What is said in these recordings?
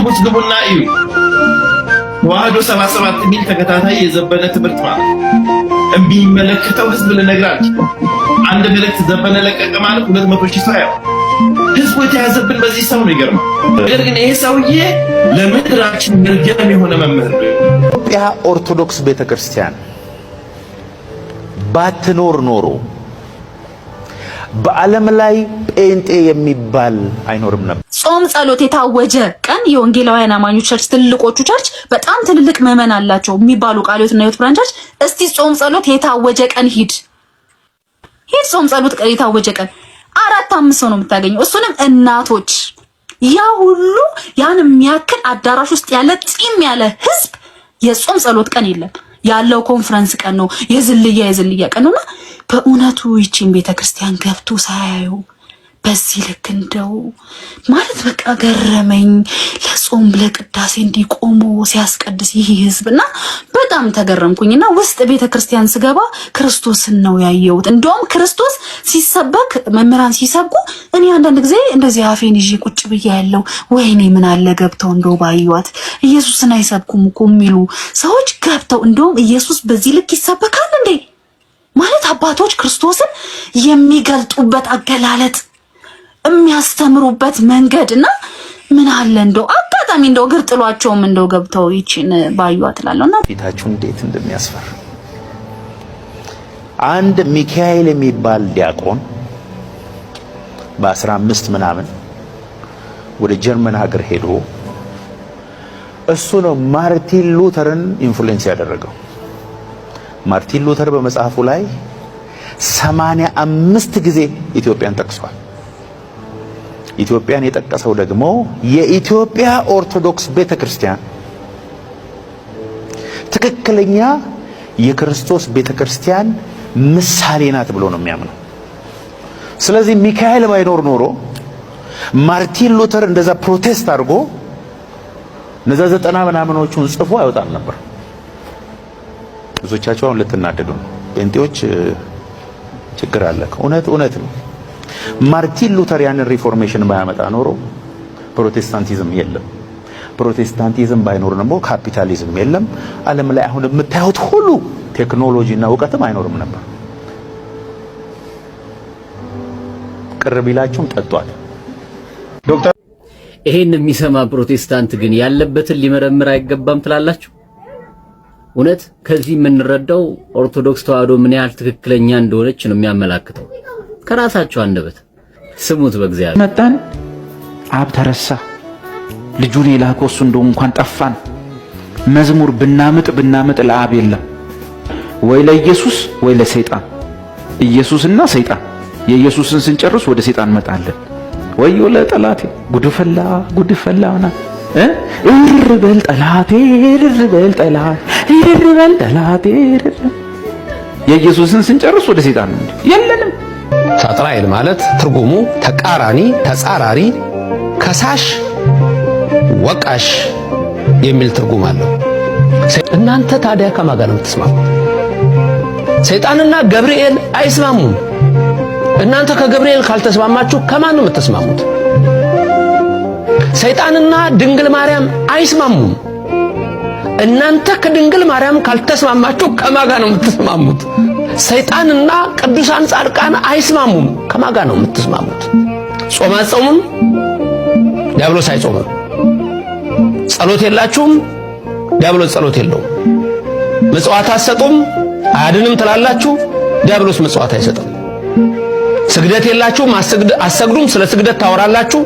ግቡና እዩ። ተዋህዶ 77 ሚል ተከታታይ የዘበነ ትምህርት ማለት የሚመለከተው ህዝብ ልነግራች አንድ መልእክት ዘበነ ለቀቀ ማለት 200 ሺህ ሰው ያው ህዝቡ የተያዘብን በዚህ ሰው ነው። ይገርማል። ነገር ግን ይሄ ሰውዬ ለምድራችን መርገም የሆነ መምህር ነው። ኢትዮጵያ ኦርቶዶክስ ቤተክርስቲያን ባትኖር ኖሮ በዓለም ላይ ጴንጤ የሚባል አይኖርም ነበር። ጾም ጸሎት የታወጀ ቀን የወንጌላውያን አማኞች ቸርች ትልቆቹ ቸርች በጣም ትልልቅ ምዕመን አላቸው የሚባሉ ቃልዮትና ሕይወት ብራንቾች እስቲ ጾም ጸሎት የታወጀ ቀን ሂድ ጾም ጸሎት ቀን የታወጀ ቀን 4-5 ሰው ነው የምታገኘው። እሱንም እናቶች ያ ሁሉ ያን የሚያክል አዳራሽ ውስጥ ያለ ጺም ያለ ህዝብ የጾም ጸሎት ቀን የለም። ያለው ኮንፈረንስ ቀን ነው፣ የዝልያ ቀን ነውና በእውነቱ ይቺን ቤተክርስቲያን ገብቶ ሳያዩ በዚህ ልክ እንደው ማለት በቃ ገረመኝ። ለጾም ለቅዳሴ እንዲቆሙ ሲያስቀድስ ይህ ህዝብና በጣም ተገረምኩኝና ውስጥ ቤተክርስቲያን ስገባ ክርስቶስን ነው ያየሁት። እንደውም ክርስቶስ ሲሰበክ መምህራን ሲሰብኩ እኔ አንዳንድ ጊዜ እንደዚህ አፌን ይዤ ቁጭ ብዬ ያለው ወይኔ ምን አለ ገብተው እንደው ባዩት ኢየሱስን አይሰብኩም እኮ የሚሉ ሰዎች ገብተው እንደውም ኢየሱስ በዚህ ልክ ይሰበካል እንዴ ማለት አባቶች ክርስቶስን የሚገልጡበት አገላለጥ የሚያስተምሩበት መንገድና ምን አለ እንደው አጋጣሚ እንደው እግር ጥሏቸውም እንደው ገብተው ይቺን ባዩት እላለሁና ፊታችሁ እንዴት እንደሚያስፈራ። አንድ ሚካኤል የሚባል ዲያቆን በ15 ምናምን ወደ ጀርመን ሀገር ሄዶ እሱ ነው ማርቲን ሉተርን ኢንፍሉዌንስ ያደረገው። ማርቲን ሉተር በመጽሐፉ ላይ 85 ጊዜ ኢትዮጵያን ጠቅሷል። ኢትዮጵያን የጠቀሰው ደግሞ የኢትዮጵያ ኦርቶዶክስ ቤተክርስቲያን ትክክለኛ የክርስቶስ ቤተክርስቲያን ምሳሌ ናት ብሎ ነው የሚያምነው። ስለዚህ ሚካኤል ባይኖር ኖሮ ማርቲን ሉተር እንደዛ ፕሮቴስት አድርጎ እነዛ 90 ምናምኖቹን ጽፎ አይወጣም ነበር። ብዙዎቻችሁ አሁን ልትናደዱ ነው። ጴንጤዎች ችግር አለ። እውነት ነው። ማርቲን ሉተር ያንን ሪፎርሜሽን ባያመጣ ኖሮ ፕሮቴስታንቲዝም የለም። ፕሮቴስታንቲዝም ባይኖር ደግሞ ካፒታሊዝም የለም። ዓለም ላይ አሁን የምታዩት ሁሉ ቴክኖሎጂና እውቀትም አይኖርም ነበር። ቅር ቢላችሁም ጠጧል። ዶክተር ይሄን የሚሰማ ፕሮቴስታንት ግን ያለበትን ሊመረምር አይገባም ትላላችሁ? እውነት ከዚህ የምንረዳው ኦርቶዶክስ ተዋህዶ ምን ያህል ትክክለኛ እንደሆነች ነው የሚያመላክተው። ከራሳቸው አንደበት ስሙት። በእግዚአብሔር መጣን አብ ተረሳ ልጁን የላከው እሱ እንደው እንኳን ጠፋን። መዝሙር ብናምጥ ለአብ የለም ወይ ለኢየሱስ ወይ ለሰይጣን። ኢየሱስና ሰይጣን የኢየሱስን ስንጨርስ ወደ ሰይጣን መጣለን። ወዮ ለጠላቴ ጉድፈላና እርበል ጠላቴ እርበል ጠላቴ የኢየሱስን ስንጨርስ ወደ ሰይጣን ነው የለንም። ሳጥናኤል ማለት ትርጉሙ ተቃራኒ፣ ተጻራሪ፣ ከሳሽ፣ ወቃሽ የሚል ትርጉም አለው። እናንተ ታዲያ ከማን ጋር ነው የምትስማሙት? ሰይጣንና ገብርኤል አይስማሙም። እናንተ ከገብርኤል ካልተስማማችሁ ከማን ነው የምትስማሙት? ሰይጣንና ድንግል ማርያም አይስማሙም። እናንተ ከድንግል ማርያም ካልተስማማችሁ ከማን ጋር ነው የምትስማሙት? ሰይጣንና ቅዱሳን ጻድቃን አይስማሙም። ከማን ጋር ነው የምትስማሙት? ጾም አትጾሙም፣ ዲያብሎስ አይጾምም። ጸሎት የላችሁም፣ ዲያብሎስ ጸሎት የለውም። ምጽዋት አትሰጡም፣ አያድንም ትላላችሁ፣ ዲያብሎስ ምጽዋት አይሰጥም። ስግደት የላችሁም፣ አትሰግዱም፣ ስለ ስግደት ታወራላችሁ፣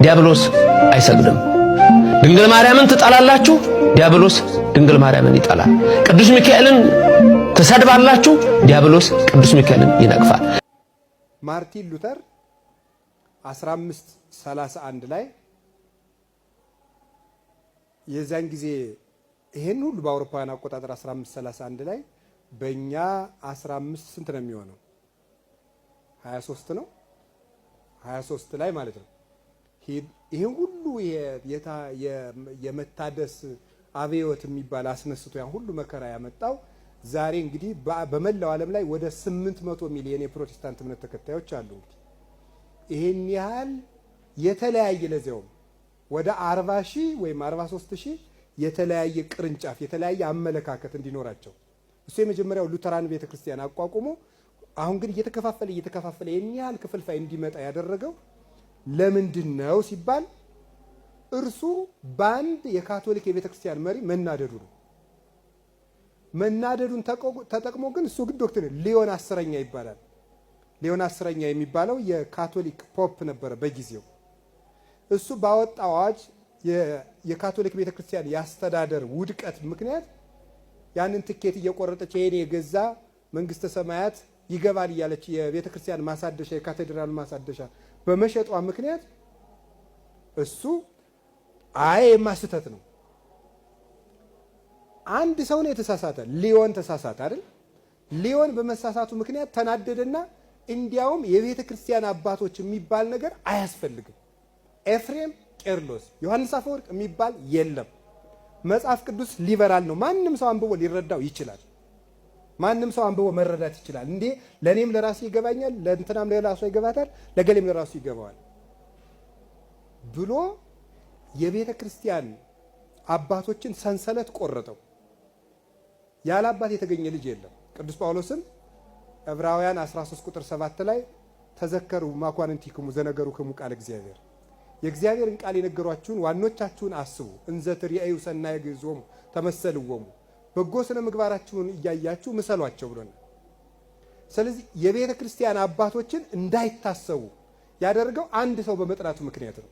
ዲያብሎስ አይሰግድም። ድንግል ማርያምን ትጠላላችሁ፣ ዲያብሎስ ድንግል ማርያምን ይጠላል። ቅዱስ ሚካኤልን ትሰድባላችሁ፣ ዲያብሎስ ቅዱስ ሚካኤልን ይነቅፋል። ማርቲን ሉተር 1531 ላይ የዛን ጊዜ ይሄን ሁሉ በአውሮፓውያን አቆጣጠር 1531 ላይ በእኛ 15 ስንት ነው የሚሆነው? 23 ነው። 23 ላይ ማለት ነው። ይሄን ሁሉ የመታደስ አብዮት የሚባል አስነስቶ ያን ሁሉ መከራ ያመጣው ዛሬ እንግዲህ በመላው ዓለም ላይ ወደ 800 ሚሊዮን የፕሮቴስታንት እምነት ተከታዮች አሉ። ይሄን ያህል የተለያየ ለዚያውም ወደ 40,000 ወይም 43,000 የተለያየ ቅርንጫፍ የተለያየ አመለካከት እንዲኖራቸው እሱ የመጀመሪያው ሉተራን ቤተክርስቲያን አቋቁሞ አሁን ግን እየተከፋፈለ የሚያል ክፍልፋይ እንዲመጣ ያደረገው ለምንድን ነው ሲባል እርሱ በአንድ የካቶሊክ የቤተክርስቲያን መሪ መናደዱ ነው። መናደዱን ተጠቅሞ ግን እሱ ግን ዶክትሪን ሊዮን 10ኛ ይባላል። ሊዮን 10ኛ የሚባለው የካቶሊክ ፖፕ ነበረ በጊዜው። እሱ ባወጣው አዋጅ የካቶሊክ ቤተክርስቲያን ያስተዳደር ውድቀት ምክንያት ያንን ትኬት እየቆረጠች ይሄን የገዛ መንግስተ ሰማያት ይገባል እያለች የቤተክርስቲያን ማሳደሻ የካቴድራል ማሳደሻ በመሸጧ ምክንያት እሱ የማስተት ነው። አንድ ሰው ነው የተሳሳተ። ሊዮን ተሳሳተ አይደል? ሊዮን በመሳሳቱ ምክንያት ተናደደና እንዲያውም የቤተ ክርስቲያን አባቶች የሚባል ነገር አያስፈልግም፣ ኤፍሬም፣ ቄርሎስ፣ ዮሐንስ አፈወርቅ የሚባል የለም፣ መጽሐፍ ቅዱስ ሊበራል ነው፣ ማንም ሰው አንብቦ ሊረዳው ይችላል፣ ማንም ሰው አንብቦ መረዳት ይችላል። እንዴ ለኔም ለራሱ ይገባኛል፣ ለእንትናም ለራሱ ይገባታል፣ ለገሌም ለራሱ ይገባዋል ብሎ የቤተ ክርስቲያን አባቶችን ሰንሰለት ቆረጠው። ያለ አባት የተገኘ ልጅ የለም። ቅዱስ ጳውሎስም ዕብራውያን 13 ቁጥር 7 ላይ ተዘከሩ ማኳንንቲክሙ ዘነገሩክሙ ቃል እግዚአብሔር፣ የእግዚአብሔርን ቃል የነገሯችሁን ዋኖቻችሁን አስቡ፣ እንዘ ትርእዩ ሰናየ ግዕዞሙ ተመሰልዎሙ፣ በጎ ስነ ምግባራችሁን እያያችሁ ምሰሏቸው ብሎናል። ስለዚህ የቤተ ክርስቲያን አባቶችን እንዳይታሰቡ ያደረገው አንድ ሰው በመጥራቱ ምክንያት ነው።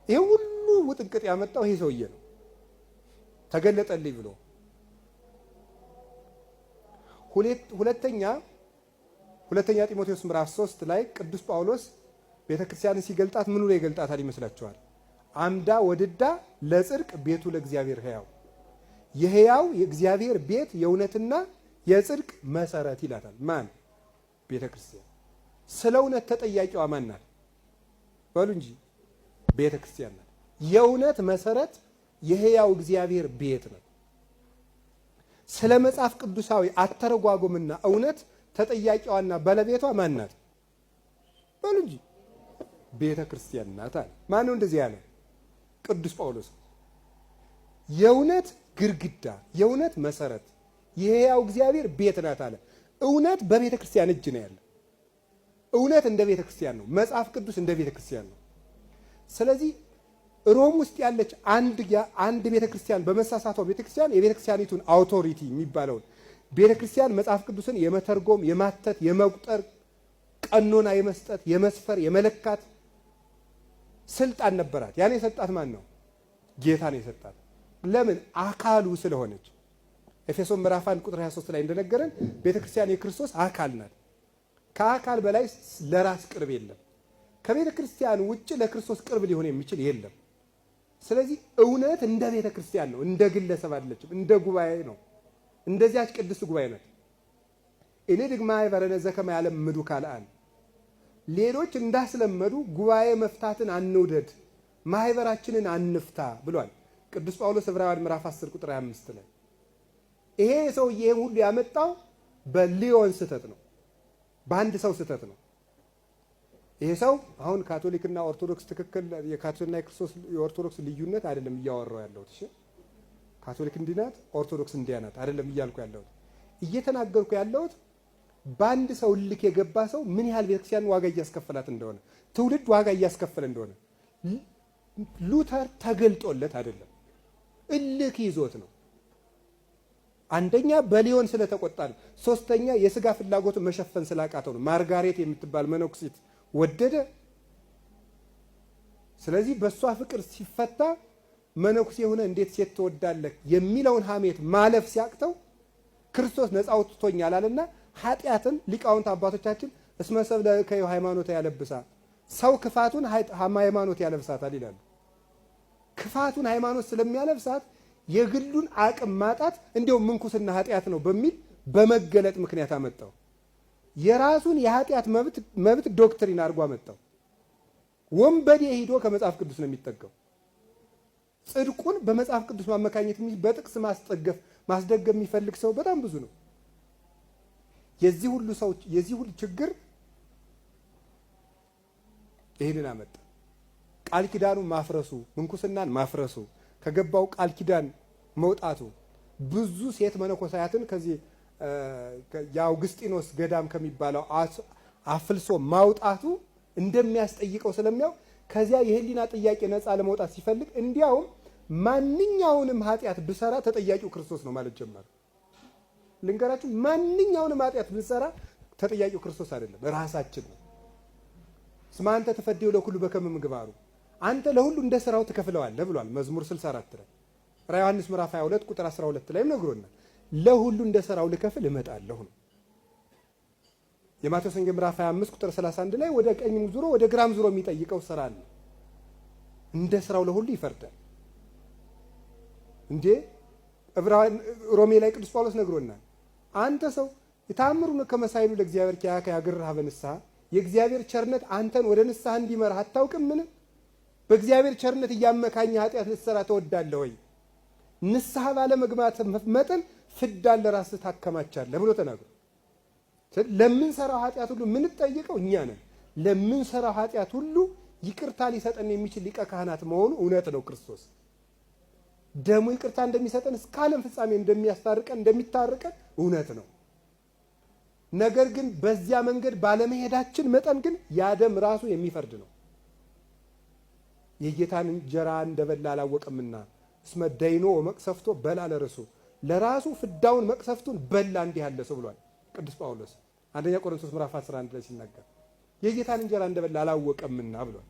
ይሄ ሁሉ ውጥንቅጥ ያመጣው ይሄ ሰውዬ ነው። ተገለጠልኝ ብሎ ሁለተኛ ጢሞቴዎስ ምዕራፍ 3 ላይ ቅዱስ ጳውሎስ ቤተክርስቲያንን ሲገልጣት ምን ብሎ ይገልጣታል ይመስላችኋል? አምዳ ወድዳ ለጽድቅ ቤቱ ለእግዚአብሔር ሕያው፣ የሕያው የእግዚአብሔር ቤት የእውነትና የጽድቅ መሰረት ይላታል። ማን? ቤተክርስቲያን። ስለ እውነት ተጠያቂዋ ማን ናት? በሉ እንጂ ቤተክርስቲያን ናት። የእውነት መሰረት የሕያው እግዚአብሔር ቤት ነው። ስለ መጽሐፍ ቅዱሳዊ አተረጓጎምና እውነት ተጠያቂዋና ባለቤቷ ማን ናት? በሉ እንጂ ቤተ ክርስቲያን ናት አለ። ማን ነው እንደዚህ ያለ? ቅዱስ ጳውሎስ። የእውነት ግድግዳ፣ የእውነት መሰረት የሕያው እግዚአብሔር ቤት ናት አለ። እውነት በቤተ ክርስቲያን እጅ ነው ያለ። እውነት እንደ ቤተ ክርስቲያን ነው። መጽሐፍ ቅዱስ እንደ ቤተ ክርስቲያን ነው። ስለዚህ ሮም ውስጥ ያለች አንድ ቤተክርስቲያን በመሳሳቷ ቤተክርስቲያን የቤተክርስቲያኒቱን አውቶሪቲ የሚባለውን ቤተክርስቲያን መጽሐፍ ቅዱስን የመተርጎም የማተት የመቁጠር ቀኖና የመስጠት የመስፈር የመለካት ስልጣን ነበራት። ያን የሰጣት ማን ነው? ጌታ ነው የሰጣት። ለምን? አካሉ ስለሆነች። ኤፌሶን ምዕራፍ 1 ቁጥር 23 ላይ እንደነገረን ቤተክርስቲያን የክርስቶስ አካል ናት። ከአካል በላይ ለራስ ቅርብ የለም። ከቤተ ክርስቲያን ውጭ ለክርስቶስ ቅርብ ሊሆን የሚችል የለም። ስለዚህ እውነት እንደ ቤተ ክርስቲያን ነው፣ እንደ ግለሰብ አይደለችም፣ እንደ ጉባኤ ነው። እንደዚያች ቅድስት ጉባኤ ናት። እኔ ድማ ይበረነ ዘከመ ያለምዱ ካልአን ሌሎች እንዳስለመዱ ጉባኤ መፍታትን አንውደድ፣ ማህበራችንን አንፍታ ብሏል ቅዱስ ጳውሎስ ዕብራውያን ምዕራፍ 10 ቁጥር 25 ላይ። ይሄ ሰውዬ ሁሉ ያመጣው በሊዮን ስህተት ነው፣ በአንድ ሰው ስህተት ነው። ይሄ ሰው አሁን ካቶሊክና ኦርቶዶክስ ትክክል የካቶሊክና የክርስቶስ የኦርቶዶክስ ልዩነት አይደለም እያወራው ያለሁት። እሺ ካቶሊክ እንዲህ ናት፣ ኦርቶዶክስ እንዲያ ናት አይደለም እያልኩ ያለሁት። እየተናገርኩ ያለሁት በአንድ ሰው እልክ የገባ ሰው ምን ያህል ቤተክርስቲያን ዋጋ እያስከፈላት እንደሆነ፣ ትውልድ ዋጋ እያስከፈለ እንደሆነ ሉተር ተገልጦለት አይደለም፣ እልክ ይዞት ነው። አንደኛ በሊዮን ስለተቆጣ ነው። ሶስተኛ የስጋ ፍላጎትን መሸፈን ስላቃተው ነው። ማርጋሬት የምትባል መነኩሲት ወደደ። ስለዚህ በእሷ ፍቅር ሲፈታ መነኩሴ የሆነ እንዴት ሴት ትወዳለህ የሚለውን ሐሜት ማለፍ ሲያቅተው ክርስቶስ ነፃ አውጥቶኛል አለና ኃጢአትን ሊቃውንት አባቶቻችን እስመ ሰብእ ለእከዩ ሃይማኖት ያለብሳ፣ ሰው ክፋቱን ሃይማኖት ያለብሳታል ይላሉ። ክፋቱን ሃይማኖት ስለሚያለብሳት የግሉን አቅም ማጣት እንዲያውም ምንኩስና ኃጢአት ነው በሚል በመገለጥ ምክንያት አመጣው። የራሱን የኃጢአት መብት ዶክትሪን አድርጎ አመጣው። ወንበዴ ሄዶ ከመጽሐፍ ቅዱስ ነው የሚጠጋው። ጽድቁን በመጽሐፍ ቅዱስ ማመካኘት በጥቅስ ማስደገፍ የሚፈልግ ሰው በጣም ብዙ ነው። የዚህ ሁሉ ችግር ይህንን አመጣ። ቃል ኪዳኑ ማፍረሱ፣ ምንኩስናን ማፍረሱ፣ ከገባው ቃል ኪዳን መውጣቱ ብዙ ሴት መነኮሳያትን ከዚህ የአውግስጢኖስ ገዳም ከሚባለው አፍልሶ ማውጣቱ እንደሚያስጠይቀው ስለሚያው ከዚያ የህሊና ጥያቄ ነፃ ለመውጣት ሲፈልግ እንዲያውም ማንኛውንም ኃጢአት ብሰራ ተጠያቂው ክርስቶስ ነው ማለት ጀመረ። ልንገራችሁ፣ ማንኛውንም ኃጢአት ብንሰራ ተጠያቂው ክርስቶስ አይደለም፣ ራሳችን ነው። እስመ አንተ ትፈድዩ ለኩሉ በከመ ምግባሩ፣ አንተ ለሁሉ እንደ ስራው ትከፍለዋለህ ብሏል መዝሙር 64 ላይ። ራዕየ ዮሐንስ ምዕራፍ 22 ቁጥር 12 ላይም ነግሮናል። ለሁሉ እንደ ስራው ልከፍል እመጣለሁ ነው። የማቴዎስ ወንጌል ምዕራፍ 25 ቁጥር 31 ላይ ወደ ቀኝም ዙሮ ወደ ግራም ዙሮ የሚጠይቀው ስራ አለ። እንደ ስራው ለሁሉ ይፈርዳል። እንዴ ሮሜ ላይ ቅዱስ ጳውሎስ ነግሮናል። አንተ ሰው የታምሩን ከመሳይሉ ለእግዚአብሔር ኪያከ ያግርህ በንስሐ፣ የእግዚአብሔር ቸርነት አንተን ወደ ንስሐ እንዲመራ አታውቅም? ምን በእግዚአብሔር ቸርነት እያመካኝ ኃጢአት ልትሰራ ተወዳለህ ወይ? ንስሐ ባለ መግባት መጠን ፍዳን ለራስህ ታከማቻለህ ብሎ ተናግሮ ለምንሰራው ኃጢአት ሁሉ የምንጠይቀው እኛ ነን። ለምንሰራው ኃጢአት ሁሉ ይቅርታ ሊሰጠን የሚችል ሊቀ ካህናት መሆኑ እውነት ነው። ክርስቶስ ደሙ ይቅርታ እንደሚሰጠን እስከ ዓለም ፍጻሜ እንደሚያስታርቀን እንደሚታርቀን እውነት ነው። ነገር ግን በዚያ መንገድ ባለመሄዳችን መጠን ግን ያ ደም ራሱ የሚፈርድ ነው። የጌታን እንጀራ እንደበላ አላወቀምና እስመ ደይኖ መቅሰፍቶ በላ ለርሱ፣ ለራሱ ፍዳውን መቅሰፍቱን በላ እንዲህ ያለ ሰው ብሏል ቅዱስ ጳውሎስ አንደኛ ቆሮንቶስ ምዕራፍ 11 ላይ ሲናገር የጌታን እንጀራ እንደበላ አላወቀምና ብሏል።